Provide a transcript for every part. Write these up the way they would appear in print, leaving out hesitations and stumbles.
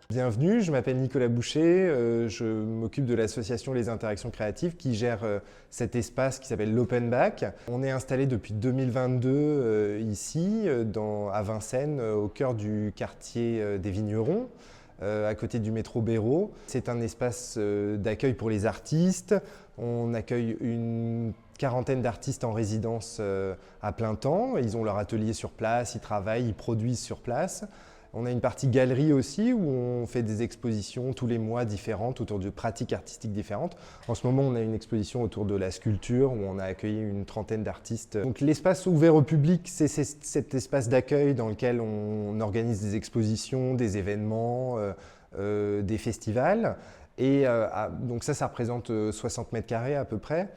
Bienvenue, je m'appelle Nicolas Boucher, je m'occupe de l'association Les Interactions Créatives qui gère cet espace qui s'appelle l'Open Back. On est installé depuis 2022 ici, à Vincennes, au cœur du quartier des Vignerons, à côté du métro Béraud. C'est un espace d'accueil pour les artistes. On accueille une quarantaine d'artistes en résidence à plein temps. Ils ont leur atelier sur place, ils travaillent, ils produisent sur place. On a une partie galerie aussi où on fait des expositions tous les mois différentes autour de pratiques artistiques différentes. En ce moment, on a une exposition autour de la sculpture où on a accueilli une trentaine d'artistes. Donc l'espace ouvert au public, c'est cet espace d'accueil dans lequel on organise des expositions, des événements, des festivals. Et donc ça représente 60 mètres carrés à peu près.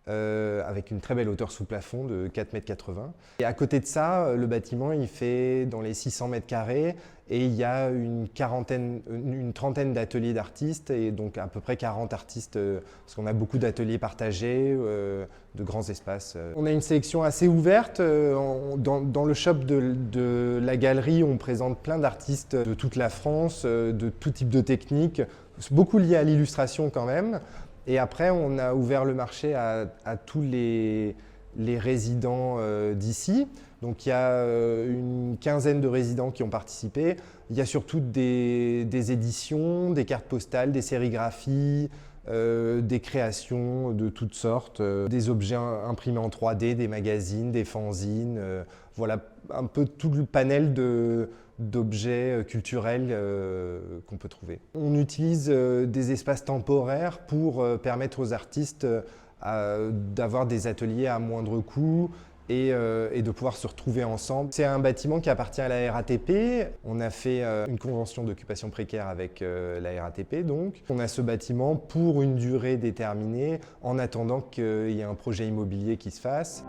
Avec une très belle hauteur sous plafond de 4,80 m. Et à côté de ça, le bâtiment il fait dans les 600 mètres carrés et il y a une trentaine d'ateliers d'artistes et donc à peu près 40 artistes parce qu'on a beaucoup d'ateliers partagés, de grands espaces. On a une sélection assez ouverte. Dans le shop de la galerie, on présente plein d'artistes de toute la France, de tout type de techniques, beaucoup liés à l'illustration quand même. Et après, on a ouvert le marché à tous les résidents d'ici. Donc il y a une quinzaine de résidents qui ont participé. Il y a surtout des éditions, des cartes postales, des sérigraphies, des créations de toutes sortes, des objets imprimés en 3D, des magazines, des fanzines. Voilà un peu tout le panel d'objets culturels qu'on peut trouver. On utilise des espaces temporaires pour permettre aux artistes d'avoir des ateliers à moindre coût et de pouvoir se retrouver ensemble. C'est un bâtiment qui appartient à la RATP. On a fait une convention d'occupation précaire avec la RATP donc. On a ce bâtiment pour une durée déterminée en attendant qu'il y ait un projet immobilier qui se fasse.